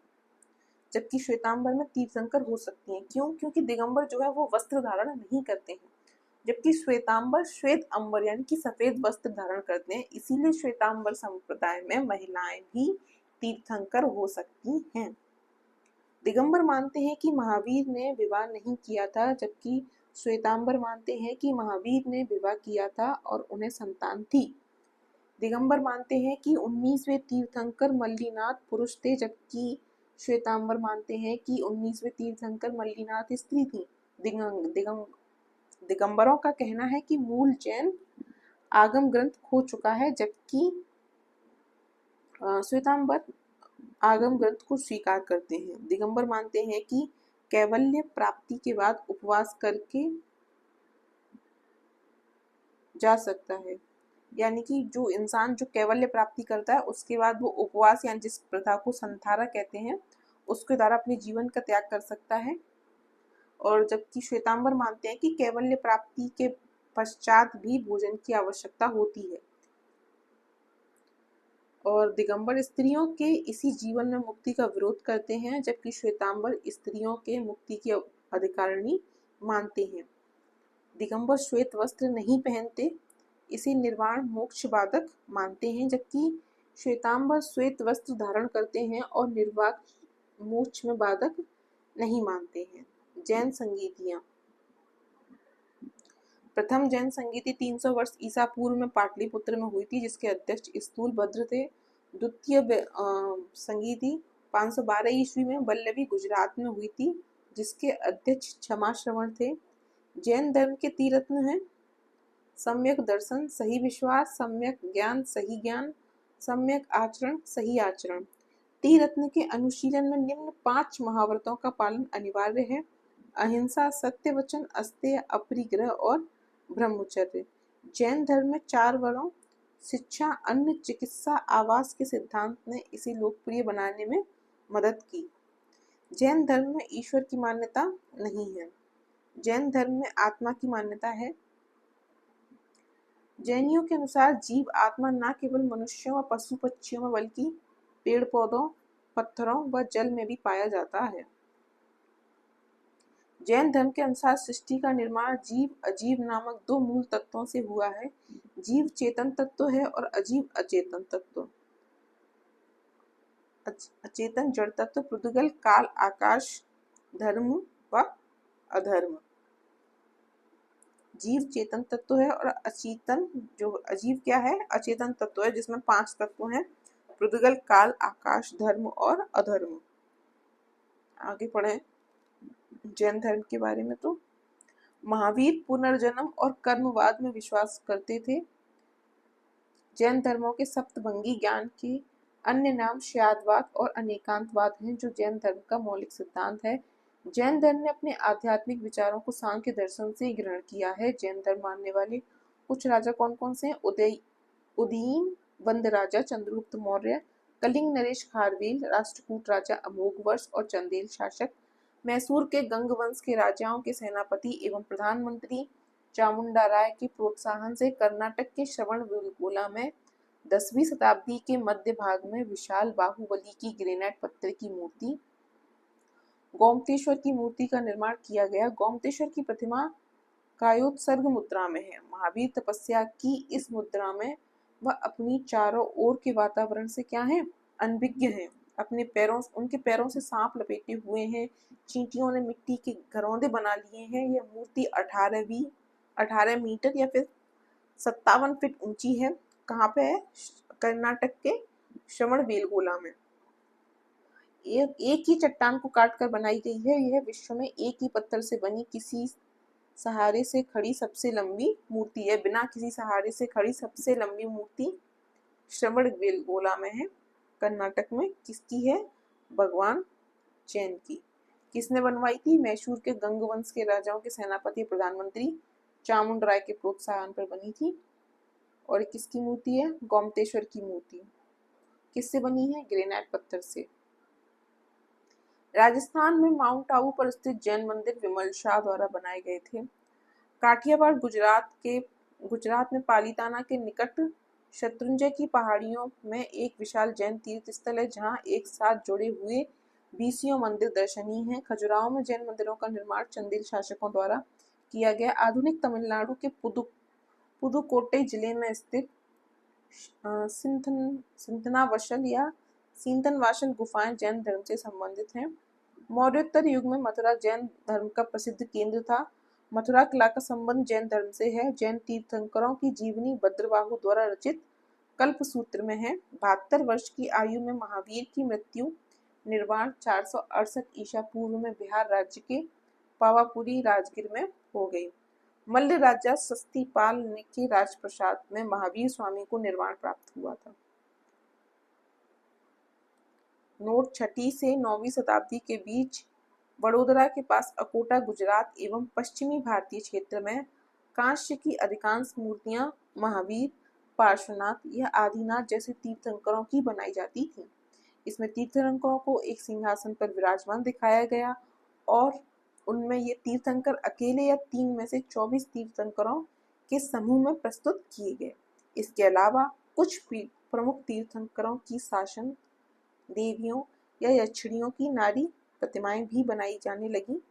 जबकि श्वेतांबर में तीर्थंकर हो सकती हैं। क्यों? क्योंकि दिगंबर जो है वो वस्त्र धारण नहीं करते हैं, जबकि श्वेतांबर श्वेत अंबर यानी कि सफेद वस्त्र धारण करते हैं। इसीलिए श्वेतांबर संप्रदाय में महिलाएं भी तीर्थंकर हो सकती हैं। दिगंबर मानते हैं कि महावीर ने विवाह नहीं किया था, जबकि श्वेतांबर मानते हैं कि महावीर ने विवाह किया था और उन्हें संतान थी। दिगंबर मानते हैं कि 19वें तीर्थंकर मल्लीनाथ पुरुष थे, जबकि श्वेतांबर मानते हैं कि 19वें तीर्थंकर मल्लीनाथ स्त्री थी। दिगंबरों का कहना है कि मूल जैन आगम ग्रंथ खो चुका है, जबकि श्वेतांबर आगम ग्रंथ को स्वीकार करते हैं। दिगंबर मानते हैं कि कैवल्य प्राप्ति के बाद उपवास करके जा सकता है, यानी कि जो इंसान जो कैवल्य प्राप्ति करता है उसके बाद वो उपवास यानी जिस प्रथा को संथारा कहते हैं उसके द्वारा अपने जीवन का त्याग कर सकता है। और जबकि श्वेतांबर मानते हैं कि कैवल्य प्राप्ति के पश्चात भी भोजन की आवश्यकता होती है। और दिगंबर स्त्रियों के इसी जीवन में मुक्ति का विरोध करते हैं, जबकि श्वेतांबर स्त्रियों के मुक्ति की अधिकारिणी मानते हैं। दिगंबर श्वेत वस्त्र नहीं पहनते, इसे निर्वाण मोक्ष बाधक मानते हैं, जबकि श्वेतांबर श्वेत वस्त्र धारण करते हैं और निर्वाण मोक्ष में बाधक नहीं मानते हैं। जैन संगीतियां। प्रथम जैन संगीति 300 वर्ष ईसा पूर्व में पाटलिपुत्र में हुई थी, जिसके अध्यक्ष स्थूलभद्र थे। द्वितीय संगीति 512 ईस्वी में वल्लभी गुजरात में हुई थी, जिसके अध्यक्ष क्षमा श्रवण थे। जैन धर्म के तीरत्न हैं सम्यक दर्शन, सही विश्वास, सम्यक ज्ञान, सही ज्ञान, सम्यक आचरण, सही आचरण। तीरत्न के अनुशीलन में निम्न 5 महाव्रतों का पालन अनिवार्य है: अहिंसा, सत्य वचन, अस्तेय, अपरिग्रह और ब्रह्मचर्य। जैन धर्म में 4 वरों शिक्षा, अन्न, चिकित्सा, आवास के सिद्धांत ने इसे लोकप्रिय बनाने में मदद की। जैन धर्म में ईश्वर की मान्यता नहीं है। जैन धर्म में आत्मा की मान्यता है। जैनियों के अनुसार जीव आत्मा न केवल मनुष्यों व पशु पक्षियों में बल्कि पेड़ पौधों, पत्थरों व जल में भी पाया जाता है। जैन धर्म के अनुसार सृष्टि का निर्माण जीव अजीव नामक 2 मूल तत्वों से हुआ है। जीव चेतन तत्व है और अजीव अचेतन तत्व। अचेतन जड़ तत्व पृथुगल, काल, आकाश, धर्म व अधर्म। जीव चेतन तत्व है और अचेतन जो अजीव क्या है? अचेतन तत्व है, जिसमें 5 तत्व हैं: पृथुगल, काल, आकाश, धर्म और अधर्म। आगे पढ़ें जैन धर्म के बारे में। तो महावीर पुनर्जन्म और कर्मवाद में विश्वास करते थे। जैन धर्मों के सप्तभंगी ज्ञान के अन्य नाम श्यादवाद और अनेकांतवाद हैं, जो जैन धर्म का मौलिक सिद्धांत है। जैन धर्म ने अपने आध्यात्मिक विचारों को सांख्य दर्शन से ग्रहण किया है। जैन धर्म मानने वाले कुछ राजा कौन कौन से हैं? उदयीन वंद राजा चंद्रगुप्त मौर्य, कलिंग नरेश खारवेल, राष्ट्रकूट राजा अमोघवर्ष और चंदेल शासक, मैसूर के गंग वंश के राजाओं के सेनापति एवं प्रधानमंत्री चामुंडा राय के प्रोत्साहन से कर्नाटक के श्रवणबेलगोला में 10वीं शताब्दी के मध्य भाग में विशाल बाहुबली की ग्रेनाइट पत्थर की मूर्ति गोमतेश्वर की मूर्ति का निर्माण किया गया। गोमतेश्वर की प्रतिमा कायोत्सर्ग मुद्रा में है। महावीर तपस्या की इस मुद्रा में वह अपनी चारों ओर के वातावरण से क्या है? अनभिज्ञ है। उनके पैरों से सांप लपेटे हुए हैं। चींटियों ने मिट्टी के घरौंदे बना लिए हैं। यह मूर्ति 18 मीटर या फिर 57 फीट ऊंची है। कहाँ पे है? कर्नाटक के श्रवणबेलगोला में। एक ही चट्टान को काट कर बनाई गई है। यह विश्व में एक ही पत्थर से बनी किसी सहारे से खड़ी सबसे लंबी मूर्ति है। बिना किसी सहारे से खड़ी सबसे लंबी मूर्ति श्रवणबेलगोला में है, कर्नाटक में। किसकी है? भगवान जैन की। किसने बनवाई थी? मैसूर के गंग वंश के राजाओं के सेनापति प्रधानमंत्री चामुंड राय के प्रोत्साहन पर बनी थी। और किसकी मूर्ति है? गोमतेश्वर की मूर्ति। किससे बनी है? ग्रेनाइट पत्थर से। राजस्थान में माउंट आबू पर स्थित जैन मंदिर विमल शाह द्वारा बनाए गए थे। काठियावाड़ गुजरात में पालीताना के निकट शत्रुंजय की पहाड़ियों में एक विशाल जैन तीर्थ स्थल है जहाँ एक साथ जुड़े हुए 20 मंदिर दर्शनीय हैं। खजुराहो में जैन मंदिरों का निर्माण चंदेल शासकों द्वारा किया गया। आधुनिक तमिलनाडु के पुदुकोट्टई जिले में स्थित सिंथनावशल या सींतनवासल गुफाएं जैन धर्म से संबंधित हैं। मौर्योत्तर युग में मथुरा जैन धर्म का प्रसिद्ध केंद्र था। मथुरा किला का संबंध जैन धर्म से है। जैन तीर्थंकरों की जीवनी भद्रबाहु द्वारा रचित कल्पसूत्र में है। 72 वर्ष की आयु में महावीर की मृत्यु निर्वाण 468 ईसा पूर्व में बिहार राज्य के पावापुरी राजगीर में हो गई। मल्ल राजा सस्तीपाल के राजप्रसाद में महावीर स्वामी को निर्वाण प्राप्त हुआ था। नोट 6वीं से 9वीं शताब्दी के बीच वडोदरा के पास अकोटा गुजरात एवं पश्चिमी भारतीय क्षेत्र में कांस्य की अधिकांश मूर्तियां महावीर, पार्श्वनाथ या आदिनाथ जैसे तीर्थंकरों की बनाई जाती थी। इसमें तीर्थंकरों को एक सिंहासन पर विराजमान दिखाया गया और उनमें ये तीर्थंकर अकेले या 3 में से 24 तीर्थंकरों के समूह में प्रस्तुत किए गए। इसके अलावा कुछ प्रमुख तीर्थंकरों की शासन देवियों या यक्षिणियों की नारी प्रतिमाएं भी बनाई जाने लगी।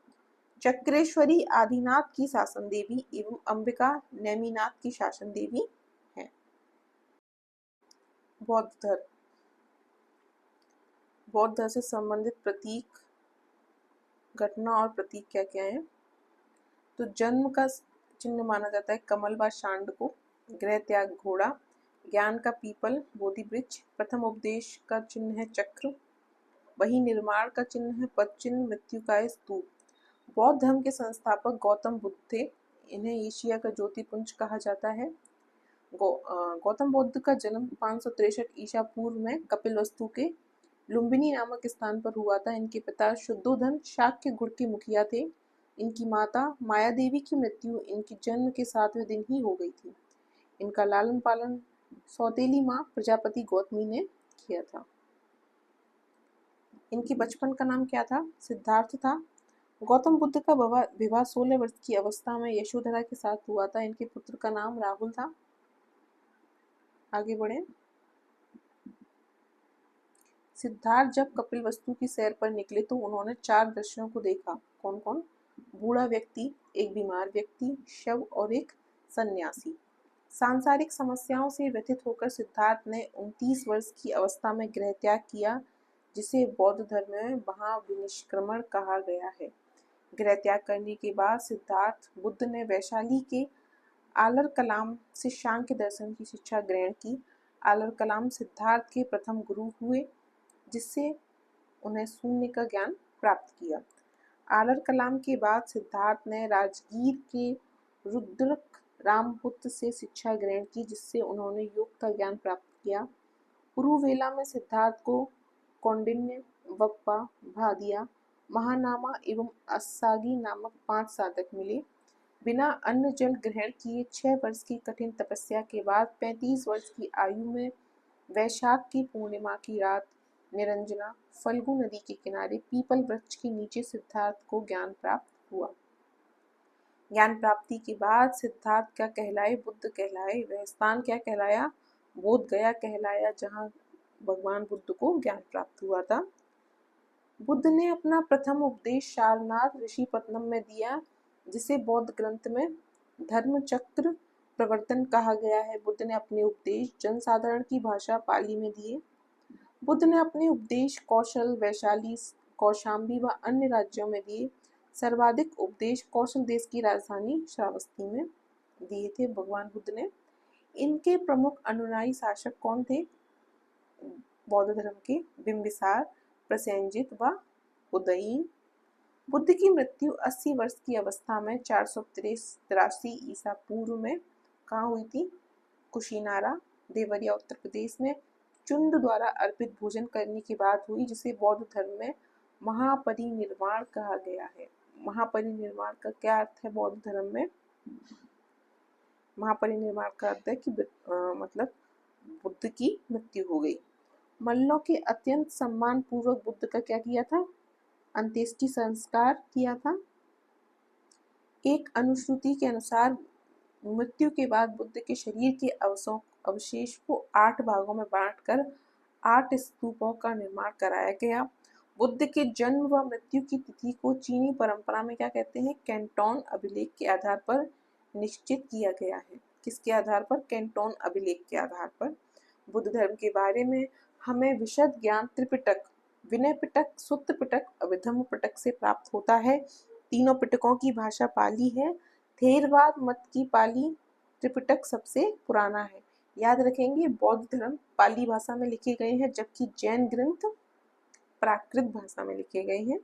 चक्रेश्वरी आदिनाथ की शासन देवी एवं अंबिका नेमिनाथ की शासन देवी है। बौद्ध धर्म से संबंधित प्रतीक, घटना और प्रतीक क्या क्या है? तो जन्म का चिन्ह माना जाता है कमल व शांड को, गृह त्याग घोड़ा, ज्ञान का पीपल बोधि वृक्ष, प्रथम उपदेश का चिन्ह है चक्र, वही निर्माण का चिन्ह है पद चिन्ह, मृत्यु का स्तूप। बौद्ध धर्म के संस्थापक गौतम बुद्ध थे। इन्हें एशिया का ज्योतिपुंज कहा जाता है। गौतम बुद्ध का जन्म 563 ईसा पूर्व में कपिलवस्तु के लुम्बिनी नामक स्थान पर हुआ था। इनके पिता शुद्धोधन शाक्य गुट के मुखिया थे। इनकी माता माया देवी की मृत्यु इनके जन्म के 7वें दिन ही हो गई थी। इनका लालन पालन सौतेली माँ प्रजापति गौतमी ने किया था। इनके बचपन का नाम क्या था? सिद्धार्थ था। गौतम बुद्ध का विवाह 16 वर्ष की अवस्था में यशोधरा के साथ हुआ था। इनके पुत्र का नाम राहुल था। आगे बढ़े। सिद्धार्थ जब कपिलवस्तु की सैर पर निकले तो उन्होंने 4 दृश्यों को देखा। कौन कौन? बूढ़ा व्यक्ति, एक बीमार व्यक्ति, शव और एक सन्यासी। सांसारिक समस्याओं से व्यथित होकर सिद्धार्थ ने 29 वर्ष की अवस्था में गृह त्याग किया, जिसे बौद्ध धर्म में महाविनिष्क्रमण कहा गया है। गृह त्याग करने के बाद सिद्धार्थ बुद्ध ने वैशाली के आलर कलाम से सांख्य दर्शन की शिक्षा ग्रहण की। आलर कलाम सिद्धार्थ के प्रथम गुरु हुए, जिससे उन्हें शून्य का ज्ञान प्राप्त किया। आलर कलाम के बाद सिद्धार्थ ने राजगीर के रुद्रक रामपुत्र से शिक्षा ग्रहण की, जिससे उन्होंने योग का ज्ञान प्राप्त किया। पुरुवेला में सिद्धार्थ को कौंडिन्य, वप्पा, भादिया, महानामा एवं अस्सागी नामक 5 साधक मिले। बिना अन्न जल ग्रहण किए 6 वर्ष की कठिन तपस्या के बाद 35 वर्ष की आयु में वैशाख की पूर्णिमा की रात निरंजना फल्गु नदी के किनारे पीपल वृक्ष के नीचे सिद्धार्थ को ज्ञान प्राप्त हुआ। ज्ञान प्राप्ति के बाद सिद्धार्थ क्या कहलाए? बुद्ध कहलाए। वह स्थान क्या कहलाया? बोध गया कहलाया, जहाँ भगवान बुद्ध को ज्ञान प्राप्त हुआ था। बुद्ध ने अपना प्रथम उपदेश सारनाथ ऋषिपत्तनम में दिया, जिसे बौद्ध ग्रंथ में धर्म चक्र प्रवर्तन कहा गया है। बुद्ध ने अपने उपदेश जनसाधारण की भाषा पाली में दिए। बुद्ध ने अपने उपदेश कौशल, वैशाली, कौशाम्बी व अन्य राज्यों में दिए। सर्वाधिक उपदेश कौशल देश की राजधानी श्रावस्ती में दिए थे भगवान बुद्ध ने। इनके प्रमुख अनुयायी शासक कौन थे? बौद्ध धर्म के बिंबिसार, प्रसेनजित व उदयीन। बुद्ध की मृत्यु 80 वर्ष की अवस्था में 483 ईसा पूर्व में कहाँ हुई थी? कुशीनारा, देवरिया, उत्तर प्रदेश में चुंद द्वारा अर्पित भोजन करने के बाद हुई, जिसे बौद्ध धर्म में महापरिनिर्वाण कहा गया है। महापरिनिर्वाण का क्या अर्थ है बौद्ध धर्म में? महापरिनिर्वाण का अर्थ है कि मतलब बुद्ध की मृत्यु हो गई। मल्लों के अत्यंत सम्मान पूर्वक बुद्ध का क्या किया था? अंत्येष्टि संस्कार किया था। एक अनुश्रुति के अनुसार मृत्यु के बाद बुद्ध के शरीर के अवशेष को 8 भागों में बांटकर 8 स्तूपों का निर्माण कराया गया। बुद्ध के जन्म व मृत्यु की तिथि को चीनी परंपरा में क्या कहते हैं? कैंटोन अभिलेख के आधार पर निश्चित किया गया है। किसके आधार पर? कैंटोन अभिलेख के आधार पर। बुद्ध धर्म के बारे में हमें विशद ज्ञान त्रिपिटक, विनय पिटक, सुत्त पिटक, अभिधम्म पिटक से प्राप्त होता है। तीनों पिटकों की भाषा पाली है। थेरवाद मत की पाली त्रिपिटक सबसे पुराना है। याद रखेंगे, बौद्ध धर्म पाली भाषा में लिखे गए हैं, जबकि जैन ग्रंथ प्राकृत भाषा में लिखे गए हैं।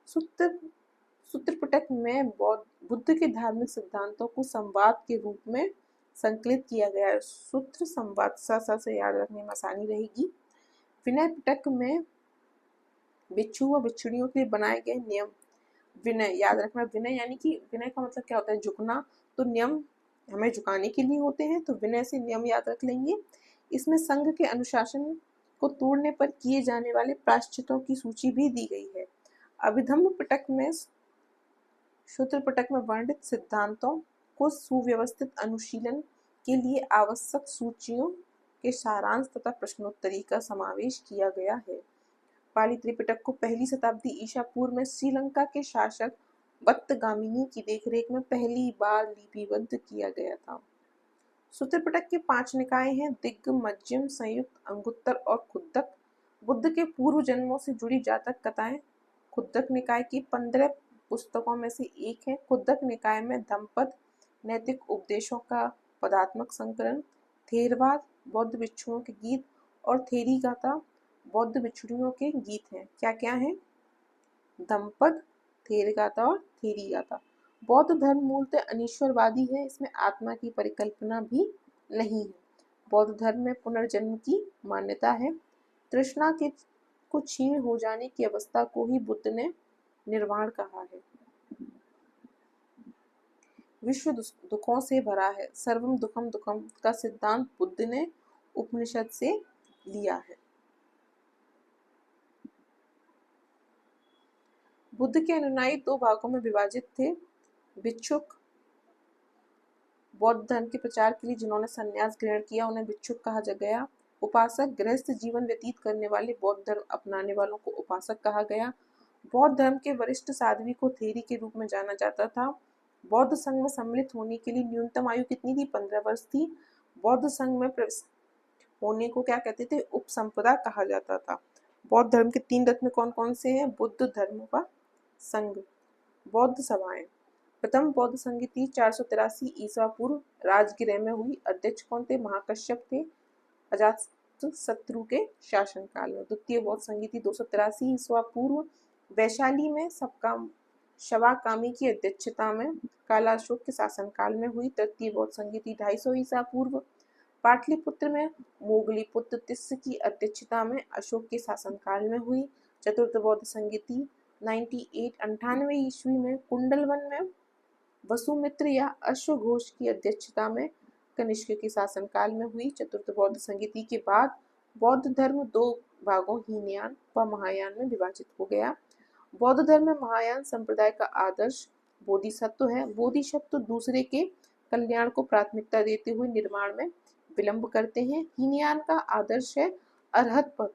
सूत्र पिटक में बुद्ध के धार्मिक सिद्धांतों को संवाद के रूप में संकलित किया गया है। सूत्र संवाद से याद रखने में आसानी रहेगी। विनय पिटक में बिच्छू व बिच्छड़ियों के लिए बनाए गए नियम, विनय याद रखना। विनय यानी कि विनय का मतलब क्या होता है? झुकना। तो नियम हमें झुकाने के लिए होते हैं, तो विनय से नियम याद रख लेंगे। इसमें संघ के अनुशासन को तोड़ने पर किए जाने वाले प्रायश्चितों की सूची भी दी गई है। अभिधम्म पिटक में सूत्र पिटक में वर्णित सिद्धांतों को सुव्यवस्थित अनुशीलन के लिए आवश्यक सूचियों के सारांश तथा प्रश्नोत्तरी का समावेश किया गया है। पाली त्रिपिटक को 1ली शताब्दी ईसा पूर्व में श्रीलंका के शासक बत्तगामिनी की देखरेख में पहली बार लिपिबद्ध किया गया था। सूत्र पिटक के 5 निकाय हैं: दिग्ग, मध्यम, संयुक्त, अंगुत्तर और खुद्दक। बुद्ध के पूर्व जन्मों से जुड़ी जातक कथाएं खुद्दक निकाय की 15 पुस्तकों में से एक है। खुद्दक निकाय में धम्मपद, नैतिक उपदेशों का पदात्मक संकलन, थेरवाद, बौद्ध भिक्षुओं के गीत और थेरी गाथा, बौद्ध भिक्षुओं के गीत हैं। क्या क्या हैं? धम्मपद, थेर गाथा और थेरी गाथा। बौद्ध धर्म मूलतः अनीश्वरवादी है, इसमें आत्मा की परिकल्पना भी नहीं है। बौद्ध धर्म में पुनर्जन्म की मान्यता है। तृष्णा के को क्षीण हो जाने की अवस्था को ही बुद्ध ने निर्वाण कहा है। विश्व दुखों से भरा है, सर्वम दुखम दुखम का सिद्धांत बुद्ध ने उपनिषद से लिया है। बुद्ध के अनुयायी 2 भागों में विभाजित थे। भिक्षुक, बौद्ध धर्म के प्रचार के लिए जिन्होंने संन्यास ग्रहण किया उन्हें भिक्षुक कहा गया। उपासक, गृहस्थ जीवन व्यतीत करने वाले बौद्ध धर्म अपनाने वालों को उपासक कहा गया। बौद्ध धर्म के वरिष्ठ साध्वी को थेरी के रूप में जाना जाता था। बौद्ध संघ में सम्मिलित होने के लिए न्यूनतम आयु कितनी थी? 15 वर्ष थी। बौद्ध संघ में प्रवेश होने को क्या कहते थे? उपसंपदा कहा जाता था। बौद्ध धर्म के 3 रत्न कौन कौन से हैं? बुद्ध, धर्म व संघ। बौद्ध सभाएं। प्रथम बौद्ध संगीति 483 ईसा पूर्व राजगृह में हुई। अध्यक्ष कौन थे? महाकश्यप थे, अजातशत्रु के शासनकाल में। द्वितीय बौद्ध संगीति 283 ईसा पूर्व वैशाली में शवाकामी की अध्यक्षता में कालाशोक के शासनकाल में हुई। तृतीय बौद्ध संगीति 250 ईसा पूर्व पाटलिपुत्र में मोगलीपुत्र तिस्स की अध्यक्षता में अशोक के शासनकाल में हुई। चतुर्थ बौद्ध संगीति 98 ईस्वी में कुंडलवन में वसुमित्र या अश्वघोष की अध्यक्षता में कनिष्क के शासनकाल में हुई। चतुर्थ बौद्ध संगीति के बाद बौद्ध धर्म 2 भागों हीनयान व महायान में विभाजित हो गया। बौद्ध धर्म में महायान संप्रदाय का आदर्श बोधिसत्व है। बोधिसत्व दूसरे के कल्याण को प्राथमिकता देते हुए निर्माण में विलंब करते हैं। हीनयान का आदर्श है अरहत पद।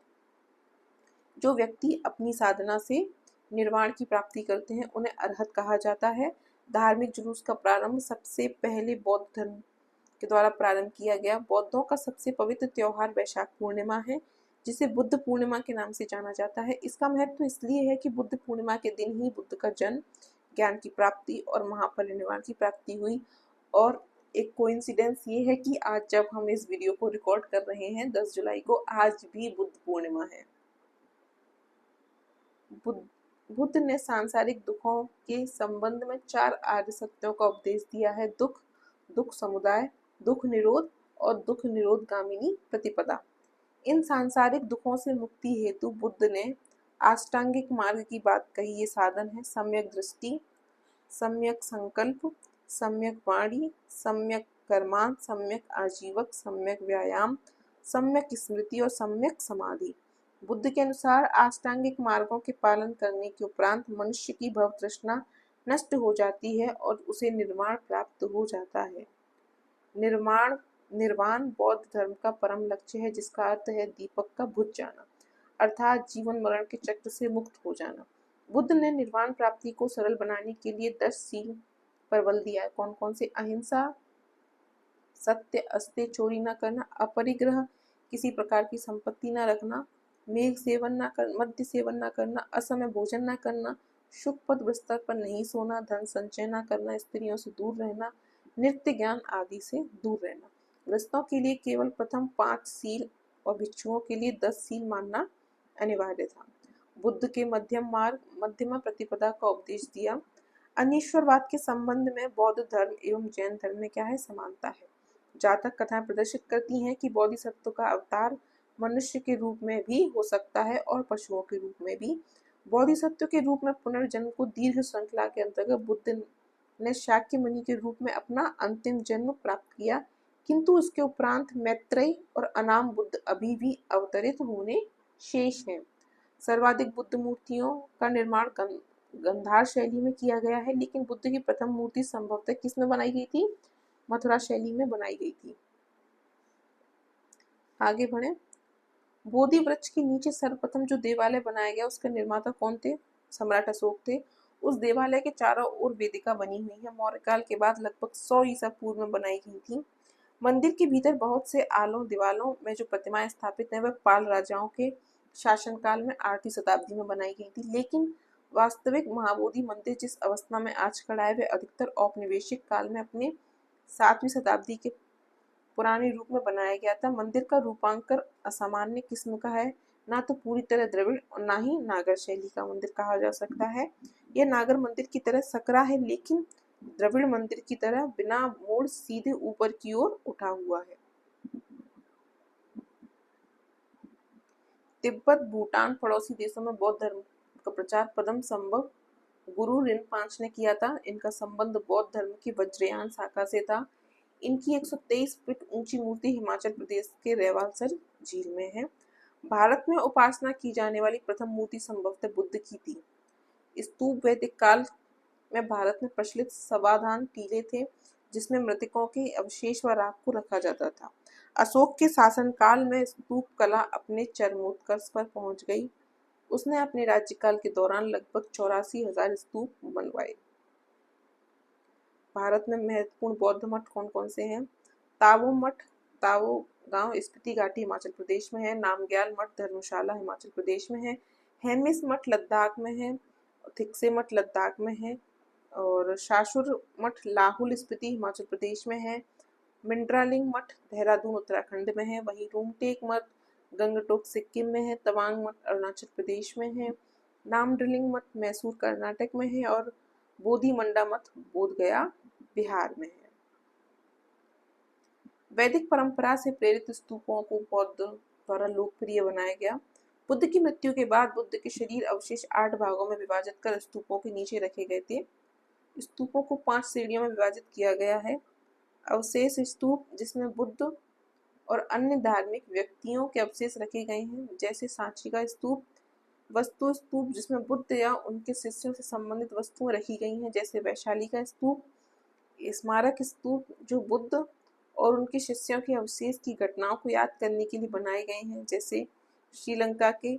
जो व्यक्ति अपनी साधना से निर्वाण की प्राप्ति करते हैं उन्हें अरहत कहा जाता है। धार्मिक जुलूस का प्रारंभ सबसे पहले बौद्ध धर्म के द्वारा प्रारंभ किया गया। बौद्धों का सबसे पवित्र त्योहार वैशाख पूर्णिमा है, जिसे बुद्ध पूर्णिमा के नाम से जाना जाता है। इसका महत्व इसलिए है कि बुद्ध पूर्णिमा के दिन ही बुद्ध का जन्म, ज्ञान की प्राप्ति और महापरिनिर्वाण की प्राप्ति हुई। और एक कोइंसिडेंस ये है कि आज जब हम इस वीडियो को रिकॉर्ड कर रहे हैं 10 जुलाई को, आज भी बुद्ध पूर्णिमा है। बुद्ध ने सांसारिक दुखों के संबंध में 4 आर्य सत्यों का उपदेश दिया है: दुख, दुख समुदाय, दुख निरोध और दुख निरोधगामिनी प्रतिपदा। इन सांसारिक दुखों से मुक्ति हेतु बुद्ध ने अष्टांगिक मार्ग की बात कही। ये साधन है: सम्यक दृष्टि, सम्यक संकल्प, सम्यक वाणी, सम्यक कर्मांत, सम्यक आजीवक, सम्यक व्यायाम, सम्यक स्मृति और सम्यक समाधि। बुद्ध के अनुसार अष्टांगिक मार्गों के पालन करने के उपरांत मनुष्य की भव तृष्णा नष्ट हो जाती है और उसे निर्वाण प्राप्त हो जाता है। निर्वाण निर्वाण बौद्ध धर्म का परम लक्ष्य है, जिसका अर्थ है दीपक का बुझ जाना, अर्थात जीवन मरण के चक्र से मुक्त हो जाना। बुद्ध ने निर्वाण प्राप्ति को सरल बनाने के लिए 10 सील पर बल दिया है। कौन कौन से? अहिंसा, सत्य, अस्त्य, चोरी न करना, अपरिग्रह, किसी प्रकार की संपत्ति न रखना, मेघ सेवन न कर, मद्य सेवन न करना, असमय भोजन न करना, शुभ पद बिस्तर पर नहीं सोना, धन संचय न करना, स्त्रियों से दूर रहना, नृत्य ज्ञान आदि से दूर रहना। गृहस्थों के लिए केवल प्रथम 5 सील और भिक्षुओं के लिए 10 सील मानना अनिवार्य था। बुद्ध के मध्यम मार्ग, मध्यमा प्रतिपदा का उपदेश दिया। अनिश्वरवाद के संबंध में बौद्ध धर्म एवं जैन धर्म में क्या है? समानता है। जातक कथाएं प्रदर्शित करती हैं कि बोधिसत्व का अवतार मनुष्य के रूप में भी हो सकता है और पशुओं के रूप में भी। बोधिसत्व के रूप में पुनर्जन्म को दीर्घ श्रृंखला के अंतर्गत बुद्ध ने शाक्य मुनि के रूप में अपना अंतिम जन्म प्राप्त किया, किंतु उसके उपरांत मैत्रेय और अनाम बुद्ध अभी भी अवतरित होने शेष हैं। सर्वाधिक बुद्ध मूर्तियों का निर्माण गंधार शैली में किया गया है, लेकिन बुद्ध की प्रथम मूर्ति संभवतः किसमें बनाई गई थी? मथुरा शैली में बनाई गई थी। आगे बढ़े। बोधि वृक्ष के नीचे सर्वप्रथम जो देवालय बनाया गया उसके निर्माता कौन थे? सम्राट अशोक थे। उस देवालय के चारों ओर वेदिका बनी हुई है। मौर्य काल के बाद लगभग 100 ईसा पूर्व में बनाई गई थी। मंदिर के भीतर बहुत से आलों दीवालों में जो प्रतिमाएं स्थापित हैं वह पाल राजाओं के शासनकाल में 8वीं शताब्दी में बनाई गई थी, लेकिन वास्तविक महाबोधि मंदिर जिस अवस्था में आज खड़ा है वह अधिकतर औपनिवेशिक काल में अपने 7वीं शताब्दी के पुराने रूप में बनाया गया था। मंदिर का रूपांकर असामान्य किस्म का है, ना तो पूरी तरह द्रविड़ और ना ही नागर शैली का मंदिर कहा जा सकता है। यह नागर मंदिर की तरह सकरा है, लेकिन द्रविड़ मंदिर की तरह बिना मोड़ सीधे ऊपर की ओर उठा हुआ है। तिब्बत, भूटान, पड़ोसी देशों में बौद्ध धर्म का प्रचार पदम संभव गुरु रिनपांच ने किया था। इनका संबंध बौद्ध धर्म की वज्रयान शाखा से था। इनकी 123 फीट ऊंची मूर्ति हिमाचल प्रदेश के रेवालसर झील में है। भारत में उपासना की जाने वाली प्रथम मूर्ति संभवतः बुद्ध की थी। स्तूप वैदिक काल में भारत में प्रचलित समाधान टीले थे, जिसमें मृतकों के अवशेष व राख को रखा जाता था। अशोक के शासनकाल में स्तूप कला अपने चरमोत्कर्ष पर पहुंच गई। उसने अपने राज्यकाल के दौरान लगभग 84,000 स्तूप बनवाए। भारत में महत्वपूर्ण बौद्ध मठ कौन कौन से हैं? तावो मठ, तावो गांव स्पीति घाटी हिमाचल प्रदेश में है। नामग्याल मठ धर्मशाला हिमाचल प्रदेश में है। हेमिस मठ लद्दाख में है। थिक्से मठ लद्दाख में है। और शाशुर मठ लाहुल स्पीति हिमाचल प्रदेश में है। मिंड्रालिंग मठ देहरादून उत्तराखंड में है। वहीं रूमटेक मठ गंगटोक सिक्किम में है। तवांग मठ अरुणाचल प्रदेश में है। नामड्रिलिंग मठ मैसूर कर्नाटक में है। और बोधि मंडा मठ बोधगया बिहार में है। वैदिक परंपरा से प्रेरित स्तूपों को बौद्ध द्वारा लोकप्रिय बनाया गया। बुद्ध की मृत्यु के बाद बुद्ध के शरीर अवशेष 8 भागों में विभाजित कर स्तूपों के नीचे रखे गए थे। स्तूपों को 5 श्रेणियों में विभाजित किया गया है। अवशेष स्तूप, जिसमें बुद्ध और अन्य धार्मिक व्यक्तियों के अवशेष रखे गए हैं, जैसे सांची का स्तूप। वस्तु स्तूप, जिसमें बुद्ध या उनके शिष्यों से संबंधित वस्तुएं रखी गई हैं, जैसे वैशाली का स्तूप। स्मारक स्तूप, जो बुद्ध और उनके शिष्यों के अवशेष की घटनाओं को याद करने के लिए बनाए गए हैं, जैसे श्रीलंका के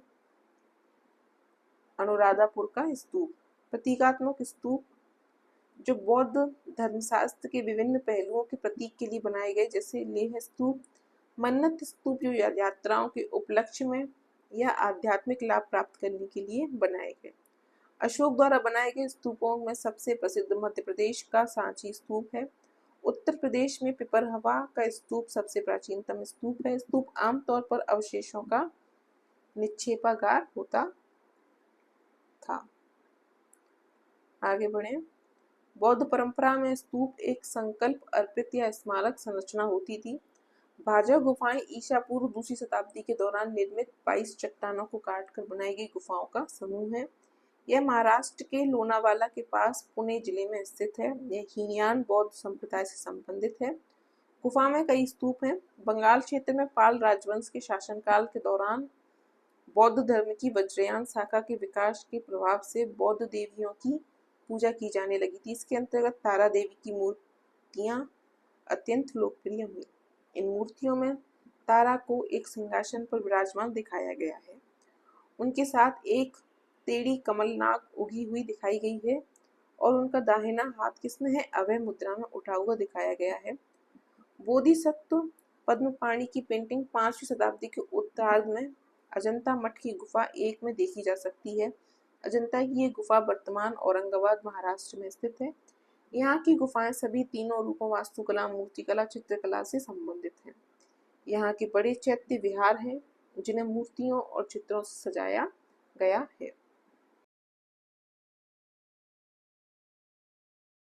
अनुराधापुर का स्तूप। प्रतीकात्मक स्तूप, जो बौद्ध धर्मशास्त्र के विभिन्न पहलुओं के प्रतीक के लिए बनाए गए, जैसे लेह स्तूप। मन्नत स्तूप, जो यात्राओं के उपलक्ष्य में या आध्यात्मिक लाभ प्राप्त करने के लिए बनाए गए। अशोक द्वारा बनाए गए स्तूपों में सबसे प्रसिद्ध मध्य प्रदेश का सांची स्तूप है। उत्तर प्रदेश में पिपरहवा का स्तूप सबसे प्राचीनतम स्तूप है। स्तूप आमतौर पर अवशेषों का निक्षेपागार होता था। आगे बढ़े। बौद्ध परंपरा में स्तूप एक संकल्प अर्पित या स्मारक संरचना होती थी। भाजा गुफाएं ईसा पूर्व 2री शताब्दी के दौरान निर्मित 22 चट्टानों को काटकर बनाई गई गुफाओं का समूह है। यह महाराष्ट्र के लोनावाला के पास पुणे जिले में स्थित है। यह हीनयान बौद्ध संप्रदाय से संबंधित है। गुफा में कई स्तूप हैं। बंगाल क्षेत्र में पाल राजवंश के शासनकाल के दौरान बौद्ध धर्म की वज्रयान शाखा के विकास के प्रभाव से बौद्ध देवियों की पूजा की जाने लगी थी। इसके अंतर्गत तारा देवी की मूर्तियां अत्यंत लोकप्रिय हुई। इन मूर्तियों में तारा को एक सिंहासन पर विराजमान दिखाया गया है। उनके साथ एक टेढ़ी कमलनाग उगी हुई दिखाई गई है और उनका दाहिना हाथ किसमें है? अभय मुद्रा में उठा हुआ दिखाया गया है। बोधिसत्व पद्मपाणि की पेंटिंग 5वीं शताब्दी के उत्तरार्ध में अजंता मठ की गुफा 1 में देखी जा सकती है। अजंता की ये गुफा वर्तमान औरंगाबाद महाराष्ट्र में स्थित है। यहाँ की गुफाएं सभी तीनों रूपों वास्तुकला, मूर्तिकला, चित्रकला से संबंधित हैं। यहाँ के बड़े चैत्य विहार हैं जिन्हें मूर्तियों और चित्रों से सजाया गया है।